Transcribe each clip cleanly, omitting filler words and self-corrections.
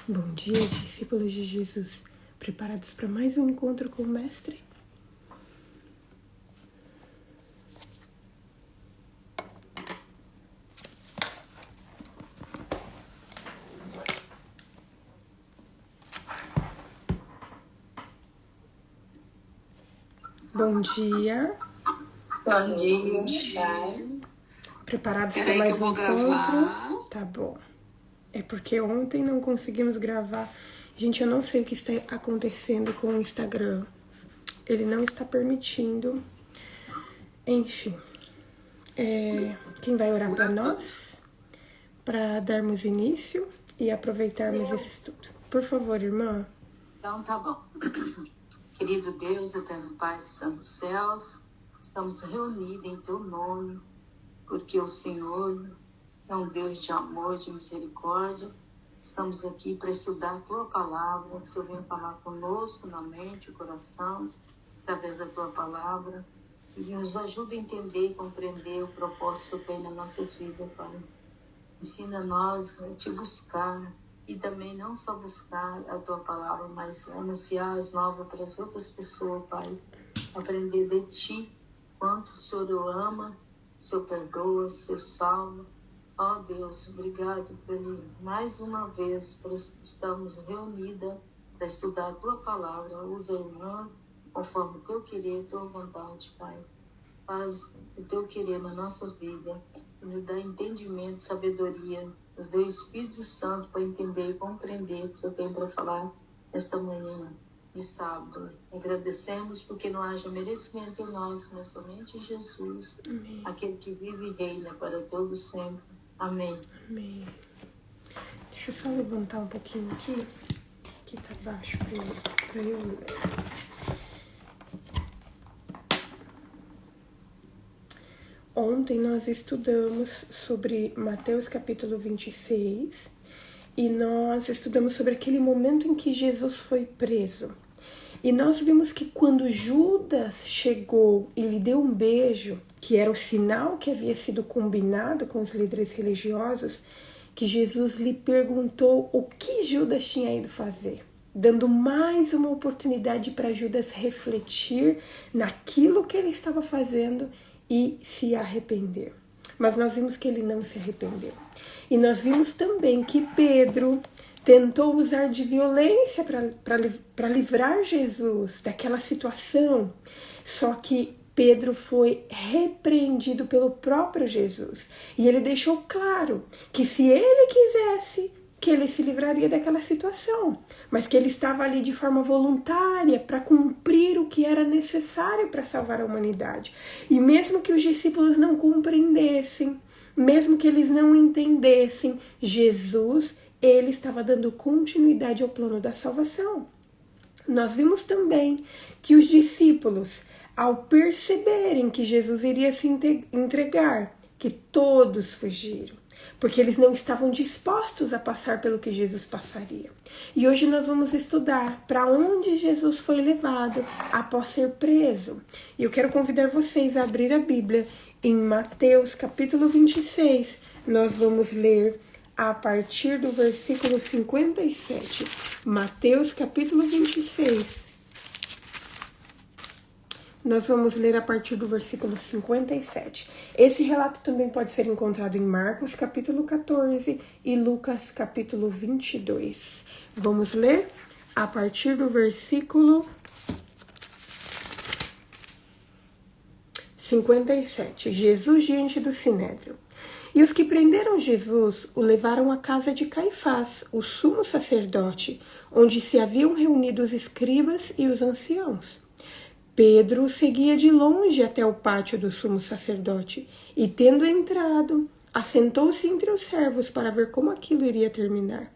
Bom dia, discípulos de Jesus, preparados para mais um encontro com o Mestre? Bom dia. Bom dia, Chay. Preparados para mais um encontro? Tá bom. É porque ontem não conseguimos gravar. Gente, eu não sei o que está acontecendo com o Instagram. Ele não está permitindo. Enfim. Quem vai orar para nós? Para darmos início e aproveitarmos esse estudo. Por favor, irmã. Então tá bom. Querido Deus, eterno Pai que está nos céus, estamos reunidos em Teu nome, porque o Senhor é um Deus de amor, de misericórdia. Estamos aqui para estudar a Tua Palavra. O Senhor vem falar conosco na mente, o coração, através da Tua Palavra. E nos ajuda a entender e compreender o propósito que tem nas nossas vidas, Pai. Ensina-nós a Te buscar e também não só buscar a Tua Palavra, mas anunciar as novas para as outras pessoas, Pai. Aprender de Ti, quanto o Senhor o ama, o Senhor perdoa, o Senhor salva. Ó Deus, obrigado por mais uma vez por estarmos reunidas para estudar a Tua Palavra. Usa a irmã conforme o Teu querer e Tua vontade, Pai. Faz o Teu querer na nossa vida e nos dá entendimento, sabedoria. Nos dê o Espírito Santo para entender e compreender o que o Senhor tem para falar esta manhã de sábado. Agradecemos porque não haja merecimento em nós, mas somente em Jesus, Amém. Aquele que vive e reina para todos sempre. Amém. Amém. Deixa eu só levantar um pouquinho aqui, que tá baixo para eu ler. Ontem nós estudamos sobre Mateus capítulo 26 e nós estudamos sobre aquele momento em que Jesus foi preso. E nós vimos que quando Judas chegou e lhe deu um beijo, que era o sinal que havia sido combinado com os líderes religiosos, que Jesus lhe perguntou o que Judas tinha ido fazer, dando mais uma oportunidade para Judas refletir naquilo que ele estava fazendo e se arrepender. Mas nós vimos que ele não se arrependeu. E nós vimos também que Pedro tentou usar de violência para livrar Jesus daquela situação. Só que Pedro foi repreendido pelo próprio Jesus. E ele deixou claro que se ele quisesse, que ele se livraria daquela situação, mas que ele estava ali de forma voluntária para cumprir o que era necessário para salvar a humanidade. E mesmo que os discípulos não compreendessem, mesmo que eles não entendessem, Jesus, ele estava dando continuidade ao plano da salvação. Nós vimos também que os discípulos, ao perceberem que Jesus iria se entregar, que todos fugiram, porque eles não estavam dispostos a passar pelo que Jesus passaria. E hoje nós vamos estudar para onde Jesus foi levado após ser preso. E eu quero convidar vocês a abrir a Bíblia em Mateus capítulo 26. Nós vamos ler a partir do versículo 57. Mateus capítulo 26. Nós vamos ler a partir do versículo 57. Esse relato também pode ser encontrado em Marcos, capítulo 14 e Lucas, capítulo 22. Vamos ler a partir do versículo 57. Jesus diante do Sinédrio. E os que prenderam Jesus o levaram à casa de Caifás, o sumo sacerdote, onde se haviam reunido os escribas e os anciãos. Pedro seguia de longe até o pátio do sumo sacerdote e, tendo entrado, assentou-se entre os servos para ver como aquilo iria terminar.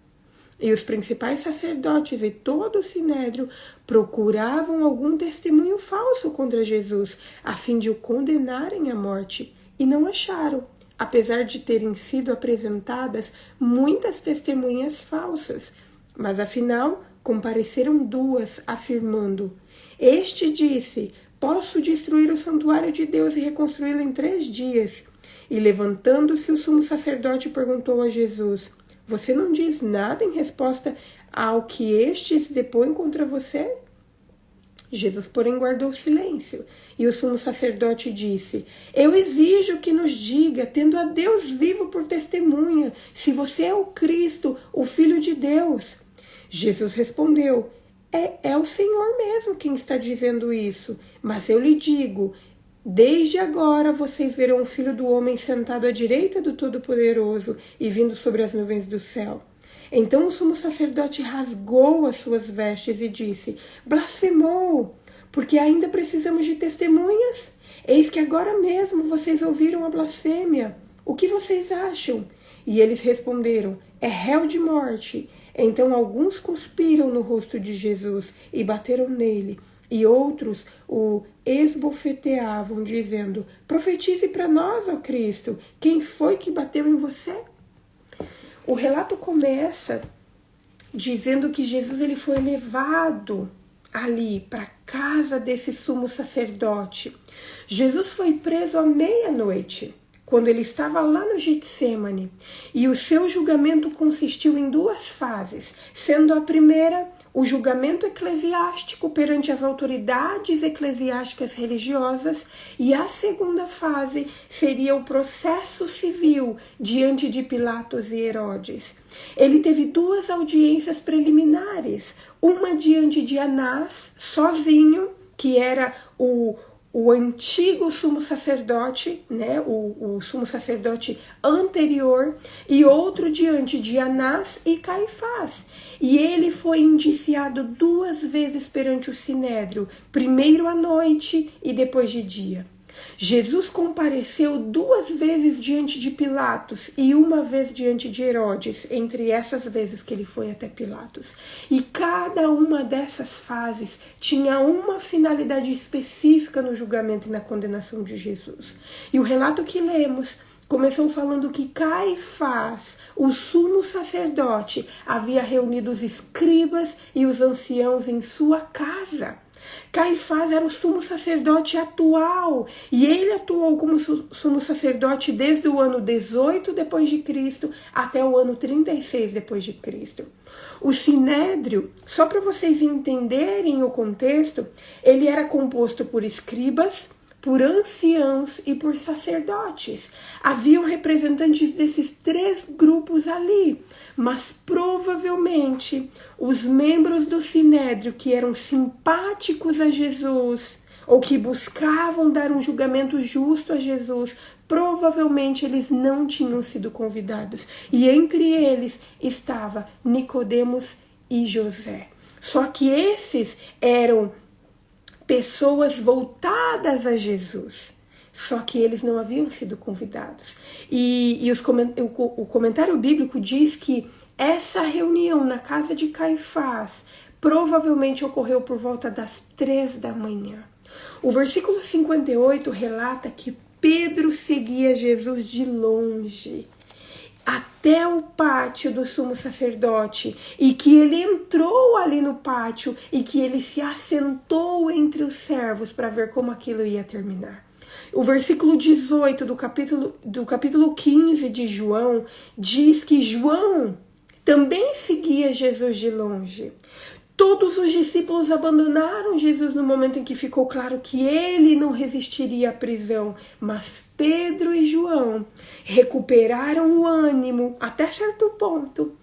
E os principais sacerdotes e todo o sinédrio procuravam algum testemunho falso contra Jesus, a fim de o condenarem à morte, e não acharam, apesar de terem sido apresentadas muitas testemunhas falsas. Mas afinal, compareceram duas, afirmando: Este disse, posso destruir o santuário de Deus e reconstruí-lo em 3 dias. E levantando-se o sumo sacerdote perguntou a Jesus: Você não diz nada em resposta ao que estes depõem contra você? Jesus, porém, guardou silêncio. E o sumo sacerdote disse: eu exijo que nos diga, tendo a Deus vivo por testemunha, se você é o Cristo, o Filho de Deus. Jesus respondeu: é o Senhor mesmo quem está dizendo isso. Mas eu lhe digo, desde agora vocês verão o Filho do Homem sentado à direita do Todo-Poderoso e vindo sobre as nuvens do céu. Então o sumo sacerdote rasgou as suas vestes e disse: blasfemou, porque ainda precisamos de testemunhas? Eis que agora mesmo vocês ouviram a blasfêmia. O que vocês acham? E eles responderam: é réu de morte. Então alguns cuspiram no rosto de Jesus e bateram nele, e outros o esbofeteavam, dizendo: profetize para nós, ó Cristo, quem foi que bateu em você? O relato começa dizendo que Jesus ele foi levado ali para a casa desse sumo sacerdote. Jesus foi preso à meia-noite, quando ele estava lá no Getsemane, e o seu julgamento consistiu em duas fases, sendo a primeira o julgamento eclesiástico perante as autoridades eclesiásticas religiosas, e a segunda fase seria o processo civil diante de Pilatos e Herodes. Ele teve duas audiências preliminares, uma diante de Anás, sozinho, que era o antigo sumo sacerdote, né, o sumo sacerdote anterior, e outro diante de Anás e Caifás. E ele foi indiciado duas vezes perante o Sinédrio, primeiro à noite e depois de dia. Jesus compareceu duas vezes diante de Pilatos e uma vez diante de Herodes, entre essas vezes que ele foi até Pilatos. E cada uma dessas fases tinha uma finalidade específica no julgamento e na condenação de Jesus. E o relato que lemos começou falando que Caifás, o sumo sacerdote, havia reunido os escribas e os anciãos em sua casa. Caifás era o sumo sacerdote atual, e ele atuou como sumo sacerdote desde o ano 18 depois de Cristo até o ano 36 depois de Cristo. O Sinédrio, só para vocês entenderem o contexto, ele era composto por escribas, por anciãos e por sacerdotes. Haviam representantes desses três grupos ali, mas provavelmente os membros do Sinédrio que eram simpáticos a Jesus ou que buscavam dar um julgamento justo a Jesus, provavelmente eles não tinham sido convidados. E entre eles estava Nicodemos e José. Só que esses eram pessoas voltadas a Jesus, só que eles não haviam sido convidados. E o comentário bíblico diz que essa reunião na casa de Caifás provavelmente ocorreu por volta das 3 da manhã. O versículo 58 relata que Pedro seguia Jesus de longe até o pátio do sumo sacerdote, e que ele entrou ali no pátio e que ele se assentou entre os servos para ver como aquilo ia terminar. O versículo 18 do capítulo 15 de João diz que João também seguia Jesus de longe. Todos os discípulos abandonaram Jesus no momento em que ficou claro que ele não resistiria à prisão, mas Pedro e João recuperaram o ânimo até certo ponto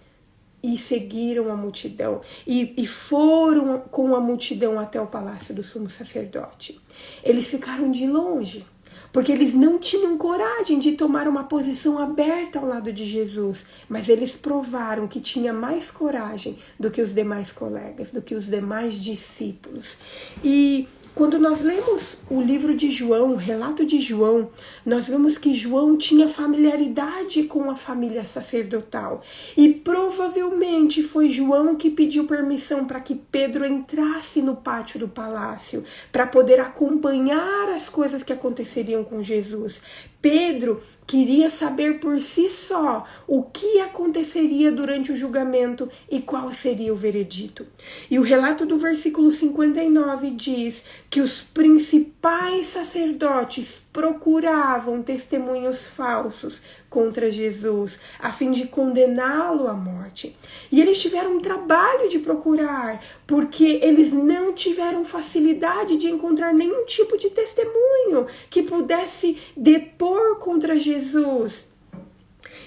e seguiram a multidão e foram com a multidão até o palácio do sumo sacerdote. Eles ficaram de longe, porque eles não tinham coragem de tomar uma posição aberta ao lado de Jesus, mas eles provaram que tinha mais coragem do que os demais colegas, do que os demais discípulos. E quando nós lemos o livro de João, o relato de João, nós vemos que João tinha familiaridade com a família sacerdotal. E provavelmente foi João que pediu permissão para que Pedro entrasse no pátio do palácio, para poder acompanhar as coisas que aconteceriam com Jesus. Pedro queria saber por si só o que aconteceria durante o julgamento e qual seria o veredito. E o relato do versículo 59 diz que os principais sacerdotes procuravam testemunhos falsos contra Jesus, a fim de condená-lo à morte. E eles tiveram um trabalho de procurar, porque eles não tiveram facilidade de encontrar nenhum tipo de testemunho que pudesse depor contra Jesus.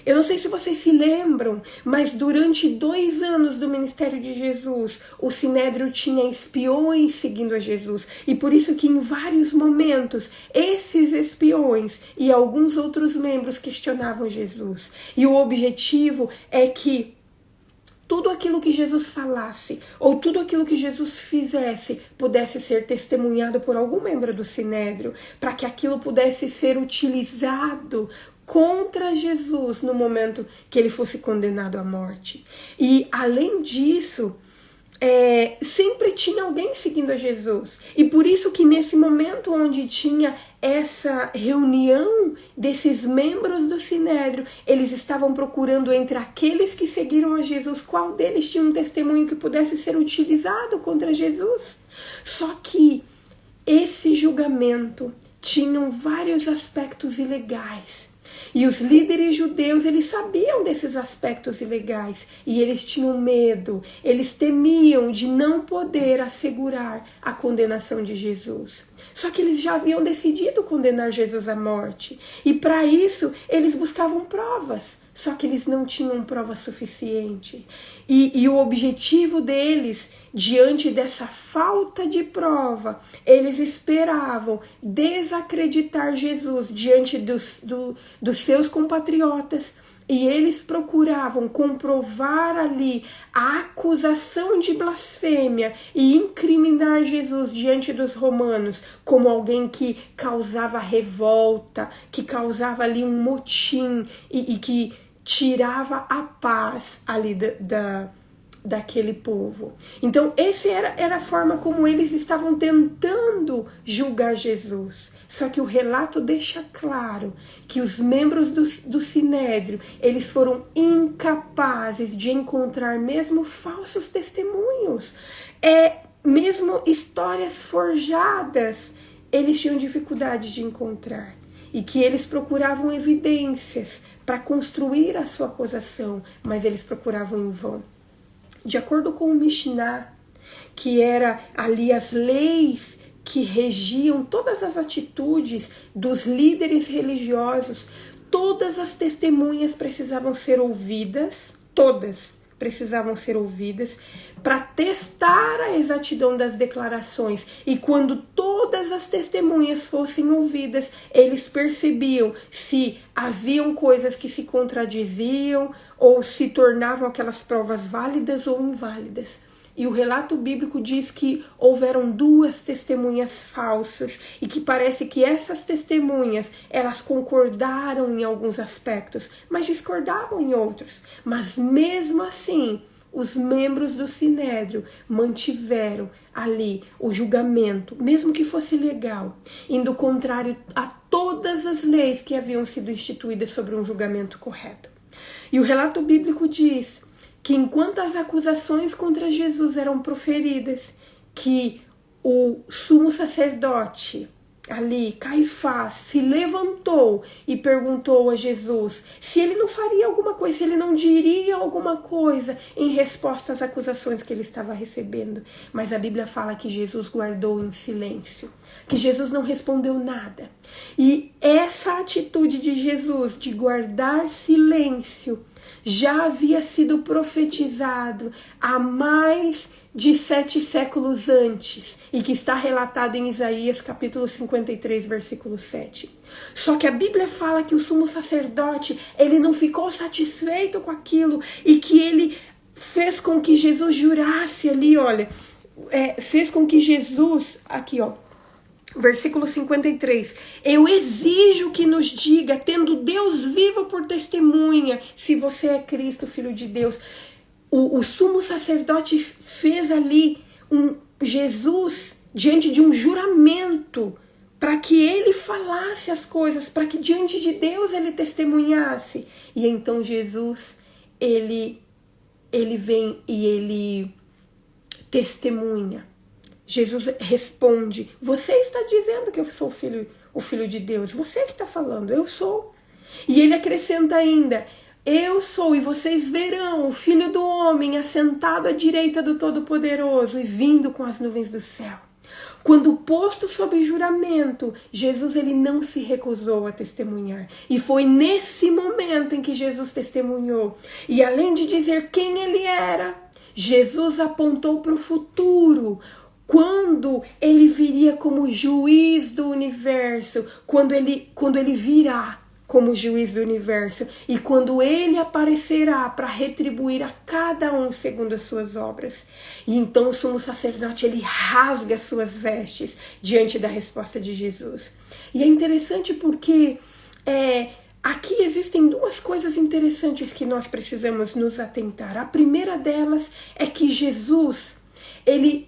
Eu não sei se vocês se lembram, mas durante 2 anos do ministério de Jesus, o Sinédrio tinha espiões seguindo a Jesus. E por isso que em vários momentos, esses espiões e alguns outros membros questionavam Jesus. E o objetivo é que tudo aquilo que Jesus falasse, ou tudo aquilo que Jesus fizesse, pudesse ser testemunhado por algum membro do Sinédrio, para que aquilo pudesse ser utilizado contra Jesus no momento que ele fosse condenado à morte. E além disso, sempre tinha alguém seguindo a Jesus. E por isso que nesse momento onde tinha essa reunião desses membros do Sinédrio, eles estavam procurando entre aqueles que seguiram a Jesus, qual deles tinha um testemunho que pudesse ser utilizado contra Jesus. Só que esse julgamento tinha vários aspectos ilegais. E os líderes judeus, eles sabiam desses aspectos ilegais e eles tinham medo, eles temiam de não poder assegurar a condenação de Jesus. Só que eles já haviam decidido condenar Jesus à morte e para isso eles buscavam provas, só que eles não tinham prova suficiente. E o objetivo deles, diante dessa falta de prova, eles esperavam desacreditar Jesus diante dos seus compatriotas e eles procuravam comprovar ali a acusação de blasfêmia e incriminar Jesus diante dos romanos como alguém que causava revolta, que causava ali um motim e que tirava a paz ali daquele povo. Então, essa era a forma como eles estavam tentando julgar Jesus. Só que o relato deixa claro que os membros do Sinédrio, eles foram incapazes de encontrar mesmo falsos testemunhos, mesmo histórias forjadas, eles tinham dificuldade de encontrar. E que eles procuravam evidências para construir a sua acusação, mas eles procuravam em vão. De acordo com o Mishnah, que era ali as leis que regiam todas as atitudes dos líderes religiosos, todas as testemunhas precisavam ser ouvidas, todas precisavam ser ouvidas para testar a exatidão das declarações. E quando todas as testemunhas fossem ouvidas, eles percebiam se haviam coisas que se contradiziam ou se tornavam aquelas provas válidas ou inválidas. E o relato bíblico diz que houveram 2 testemunhas falsas e que parece que essas testemunhas, elas concordaram em alguns aspectos, mas discordavam em outros. Mas mesmo assim, os membros do Sinédrio mantiveram ali o julgamento, mesmo que fosse legal, indo contrário a todas as leis que haviam sido instituídas sobre um julgamento correto. E o relato bíblico diz que enquanto as acusações contra Jesus eram proferidas, que o sumo sacerdote ali, Caifás, se levantou e perguntou a Jesus se ele não faria alguma coisa, se ele não diria alguma coisa em resposta às acusações que ele estava recebendo. Mas a Bíblia fala que Jesus guardou em silêncio, que Jesus não respondeu nada. E essa atitude de Jesus de guardar silêncio já havia sido profetizado há mais de 7 séculos antes e que está relatado em Isaías capítulo 53, versículo 7. Só que a Bíblia fala que o sumo sacerdote, ele não ficou satisfeito com aquilo e que ele fez com que Jesus jurasse ali, fez com que Jesus, aqui versículo 53, eu exijo que nos diga, tendo Deus vivo por testemunha, se você é Cristo, Filho de Deus. O sumo sacerdote fez ali Jesus diante de um juramento para que ele falasse as coisas, para que diante de Deus ele testemunhasse. E então Jesus, ele vem e ele testemunha. Jesus responde, você está dizendo que eu sou o filho de Deus, você que está falando, eu sou. E ele acrescenta ainda: eu sou, e vocês verão o Filho do Homem assentado à direita do Todo-Poderoso e vindo com as nuvens do céu. Quando posto sob juramento, Jesus ele não se recusou a testemunhar. E foi nesse momento em que Jesus testemunhou. E além de dizer quem ele era, Jesus apontou para o futuro, quando ele viria como juiz do universo, quando ele virá como juiz do universo, e quando ele aparecerá para retribuir a cada um segundo as suas obras. E então o sumo sacerdote ele rasga as suas vestes diante da resposta de Jesus. E é interessante porque aqui existem duas coisas interessantes que nós precisamos nos atentar. A primeira delas é que Jesus ele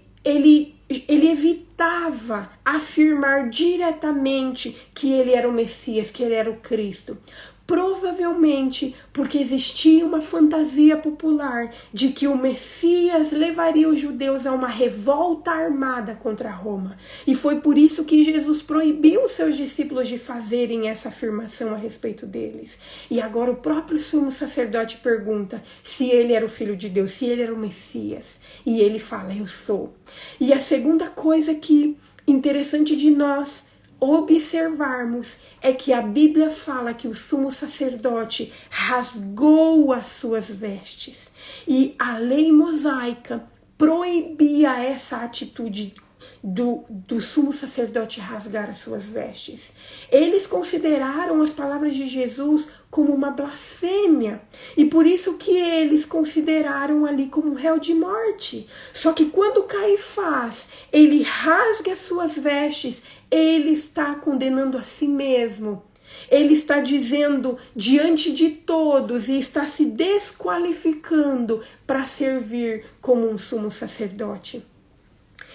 evitava afirmar diretamente que ele era o Messias, que ele era o Cristo. Provavelmente porque existia uma fantasia popular de que o Messias levaria os judeus a uma revolta armada contra Roma. E foi por isso que Jesus proibiu os seus discípulos de fazerem essa afirmação a respeito deles. E agora o próprio sumo sacerdote pergunta se ele era o Filho de Deus, se ele era o Messias. E ele fala: eu sou. E a segunda coisa que interessante de nós observarmos é que a Bíblia fala que o sumo sacerdote rasgou as suas vestes. E a lei mosaica proibia essa atitude do sumo sacerdote rasgar as suas vestes. Eles consideraram as palavras de Jesus como uma blasfêmia, e por isso que eles consideraram ali como um réu de morte. Só que quando Caifás ele rasga as suas vestes, ele está condenando a si mesmo. Ele está dizendo diante de todos e está se desqualificando para servir como um sumo sacerdote.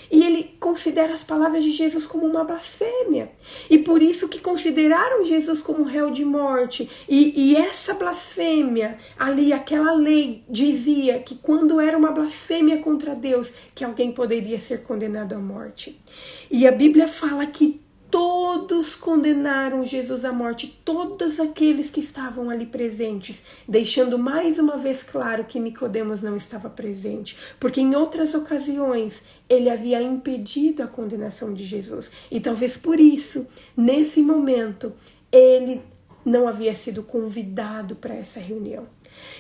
E ele considera as palavras de Jesus como uma blasfêmia. E por isso que consideraram Jesus como réu de morte. E essa blasfêmia, ali aquela lei dizia que quando era uma blasfêmia contra Deus, que alguém poderia ser condenado à morte. E a Bíblia fala que todos condenaram Jesus à morte, todos aqueles que estavam ali presentes, deixando mais uma vez claro que Nicodemos não estava presente, porque em outras ocasiões ele havia impedido a condenação de Jesus, e talvez por isso, nesse momento, ele não havia sido convidado para essa reunião.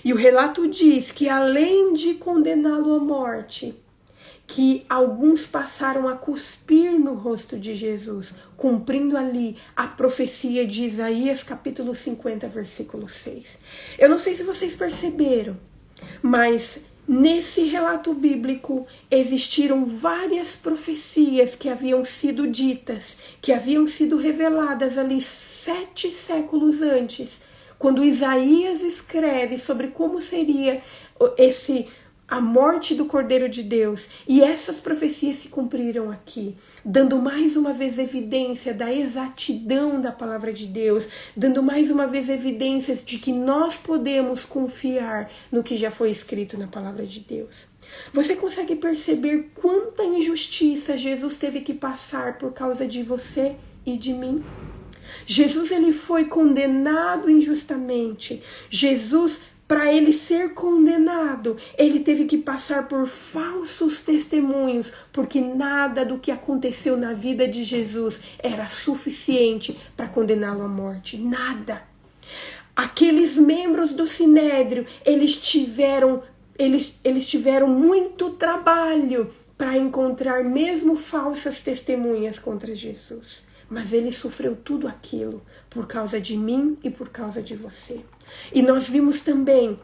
E o relato diz que além de condená-lo à morte, que alguns passaram a cuspir no rosto de Jesus, cumprindo ali a profecia de Isaías capítulo 50, versículo 6. Eu não sei se vocês perceberam, mas nesse relato bíblico existiram várias profecias que haviam sido ditas, que haviam sido reveladas ali 7 séculos antes, quando Isaías escreve sobre como seria a morte do Cordeiro de Deus. E essas profecias se cumpriram aqui, dando mais uma vez evidência da exatidão da palavra de Deus, dando mais uma vez evidências de que nós podemos confiar no que já foi escrito na palavra de Deus. Você consegue perceber quanta injustiça Jesus teve que passar por causa de você e de mim? Jesus ele foi condenado injustamente. Jesus, para ele ser condenado, ele teve que passar por falsos testemunhos, porque nada do que aconteceu na vida de Jesus era suficiente para condená-lo à morte. Nada. Aqueles membros do Sinédrio, eles tiveram muito trabalho para encontrar mesmo falsas testemunhas contra Jesus. Mas ele sofreu tudo aquilo por causa de mim e por causa de você. E nós vimos também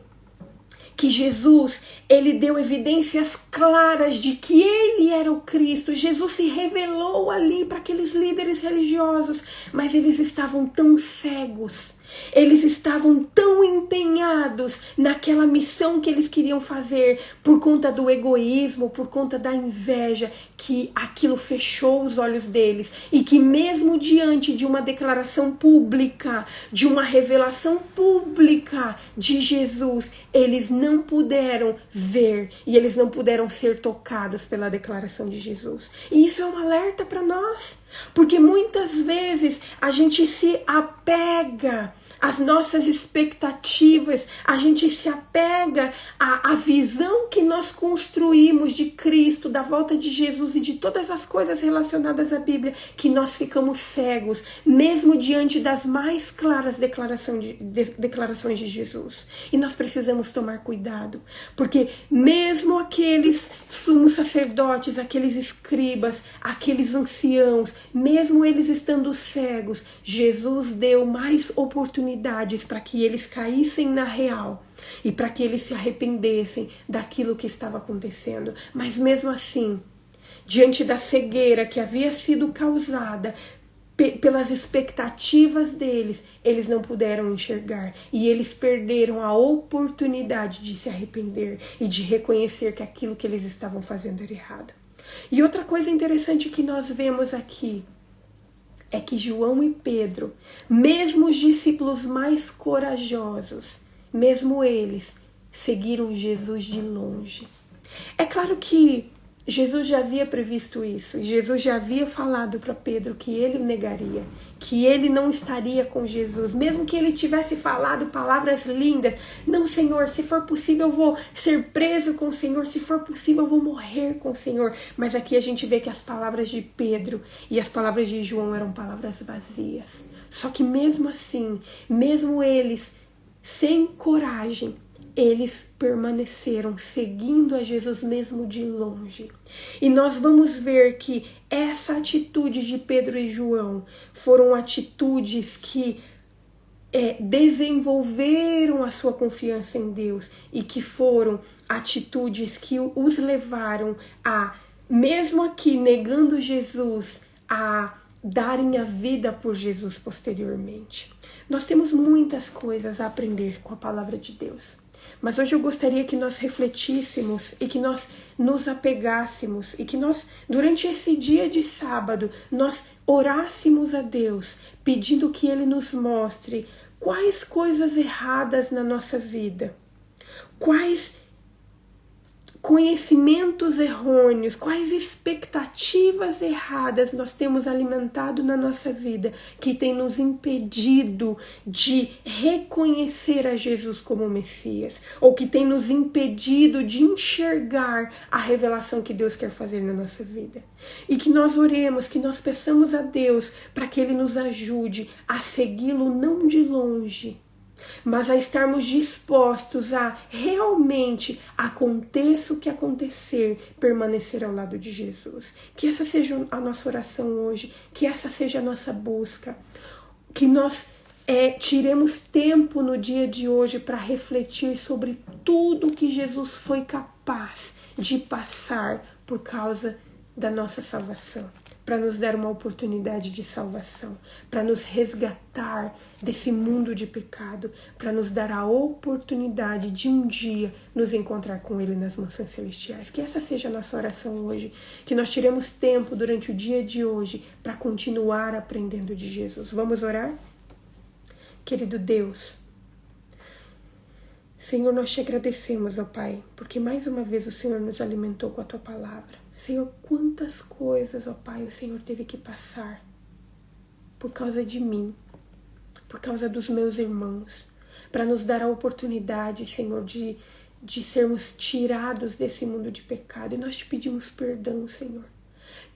que Jesus, ele deu evidências claras de que ele era o Cristo. Jesus se revelou ali para aqueles líderes religiosos, mas eles estavam tão cegos. Eles estavam tão empenhados naquela missão que eles queriam fazer por conta do egoísmo, por conta da inveja, que aquilo fechou os olhos deles. E que mesmo diante de uma declaração pública, de uma revelação pública de Jesus, eles não puderam ver e eles não puderam ser tocados pela declaração de Jesus. E isso é um alerta para nós. Porque muitas vezes a gente se apega às nossas expectativas, a gente se apega à visão que nós construímos de Cristo, da volta de Jesus e de todas as coisas relacionadas à Bíblia, que nós ficamos cegos, mesmo diante das mais claras declarações de Jesus. E nós precisamos tomar cuidado, porque mesmo aqueles sumos sacerdotes, aqueles escribas, aqueles anciãos, mesmo eles estando cegos, Jesus deu mais oportunidades para que eles caíssem na real e para que eles se arrependessem daquilo que estava acontecendo. Mas mesmo assim, diante da cegueira que havia sido causada pelas expectativas deles, eles não puderam enxergar e eles perderam a oportunidade de se arrepender e de reconhecer que aquilo que eles estavam fazendo era errado. E outra coisa interessante que nós vemos aqui é que João e Pedro, mesmo os discípulos mais corajosos, mesmo eles, seguiram Jesus de longe. É claro que Jesus já havia previsto isso. Jesus já havia falado para Pedro que ele negaria, que ele não estaria com Jesus. Mesmo que ele tivesse falado palavras lindas. Não, Senhor, se for possível eu vou ser preso com o Senhor. Se for possível eu vou morrer com o Senhor. Mas aqui a gente vê que as palavras de Pedro e as palavras de João eram palavras vazias. Só que mesmo assim, mesmo eles sem coragem, eles permaneceram seguindo a Jesus mesmo de longe. E nós vamos ver que essa atitude de Pedro e João foram atitudes que desenvolveram a sua confiança em Deus e que foram atitudes que os levaram a, mesmo aqui negando Jesus, a darem a vida por Jesus posteriormente. Nós temos muitas coisas a aprender com a palavra de Deus. Mas hoje eu gostaria que nós refletíssemos e que nós nos apegássemos e que nós, durante esse dia de sábado, nós orássemos a Deus, pedindo que Ele nos mostre quais coisas erradas na nossa vida, quais conhecimentos errôneos, quais expectativas erradas nós temos alimentado na nossa vida que tem nos impedido de reconhecer a Jesus como Messias, ou que tem nos impedido de enxergar a revelação que Deus quer fazer na nossa vida. E que nós oremos, que nós peçamos a Deus para que Ele nos ajude a segui-lo não de longe, mas a estarmos dispostos a realmente, aconteça o que acontecer, permanecer ao lado de Jesus. Que essa seja a nossa oração hoje, que essa seja a nossa busca, que nós tiremos tempo no dia de hoje para refletir sobre tudo que Jesus foi capaz de passar por causa da nossa salvação, para nos dar uma oportunidade de salvação, para nos resgatar desse mundo de pecado, para nos dar a oportunidade de um dia nos encontrar com Ele nas mansões celestiais. Que essa seja a nossa oração hoje, que nós tiremos tempo durante o dia de hoje para continuar aprendendo de Jesus. Vamos orar? Querido Deus, Senhor, nós te agradecemos, ó Pai, porque mais uma vez o Senhor nos alimentou com a Tua palavra. Senhor, quantas coisas, ó Pai, o Senhor teve que passar por causa de mim, por causa dos meus irmãos, para nos dar a oportunidade, Senhor, de sermos tirados desse mundo de pecado. E nós te pedimos perdão, Senhor.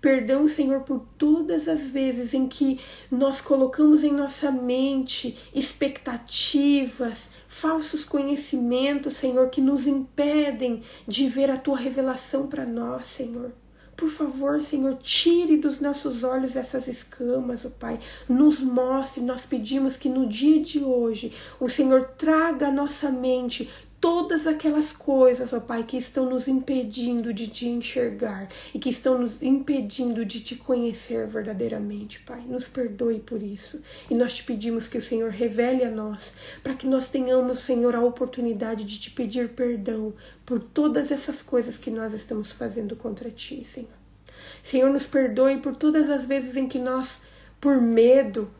Perdão, Senhor, por todas as vezes em que nós colocamos em nossa mente expectativas, falsos conhecimentos, Senhor, que nos impedem de ver a Tua revelação para nós, Senhor. Por favor, Senhor, tire dos nossos olhos essas escamas, ó Pai. Nos mostre, nós pedimos que no dia de hoje o Senhor traga à nossa mente todas aquelas coisas, ó Pai, que estão nos impedindo de te enxergar e que estão nos impedindo de te conhecer verdadeiramente, Pai. Nos perdoe por isso. E nós te pedimos que o Senhor revele a nós, para que nós tenhamos, Senhor, a oportunidade de te pedir perdão por todas essas coisas que nós estamos fazendo contra ti, Senhor. Senhor, nos perdoe por todas as vezes em que nós, por medo,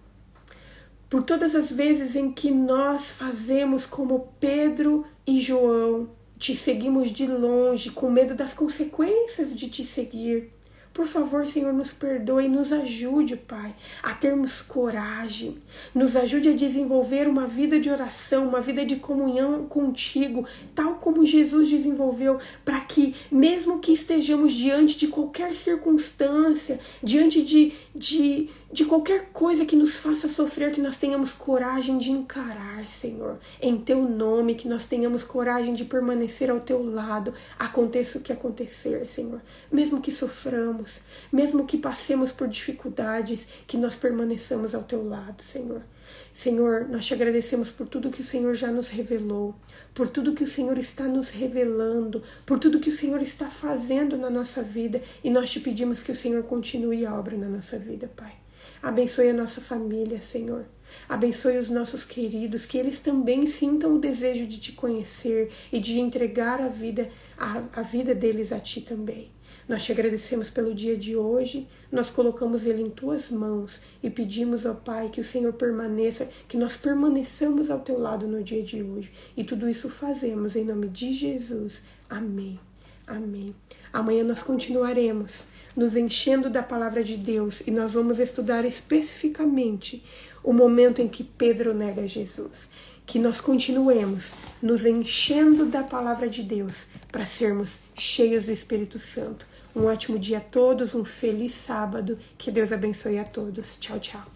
por todas as vezes em que nós fazemos como Pedro e João, te seguimos de longe, com medo das consequências de te seguir. Por favor, Senhor, nos perdoe e nos ajude, Pai, a termos coragem. Nos ajude a desenvolver uma vida de oração, uma vida de comunhão contigo, tal como Jesus desenvolveu, para que, mesmo que estejamos diante de qualquer circunstância, diante de qualquer coisa que nos faça sofrer, que nós tenhamos coragem de encarar, Senhor, em Teu nome, que nós tenhamos coragem de permanecer ao Teu lado, aconteça o que acontecer, Senhor. Mesmo que soframos, mesmo que passemos por dificuldades, que nós permaneçamos ao Teu lado, Senhor. Senhor, nós te agradecemos por tudo que o Senhor já nos revelou, por tudo que o Senhor está nos revelando, por tudo que o Senhor está fazendo na nossa vida, e nós te pedimos que o Senhor continue a obra na nossa vida, Pai. Abençoe a nossa família, Senhor. Abençoe os nossos queridos, que eles também sintam o desejo de te conhecer e de entregar a vida deles a ti também. Nós te agradecemos pelo dia de hoje, nós colocamos ele em tuas mãos e pedimos ao Pai que o Senhor permaneça, que nós permaneçamos ao teu lado no dia de hoje. E tudo isso fazemos em nome de Jesus. Amém. Amém. Amanhã nós continuaremos nos enchendo da palavra de Deus e nós vamos estudar especificamente o momento em que Pedro nega Jesus. Que nós continuemos nos enchendo da palavra de Deus para sermos cheios do Espírito Santo. Um ótimo dia a todos, um feliz sábado, que Deus abençoe a todos. Tchau, tchau.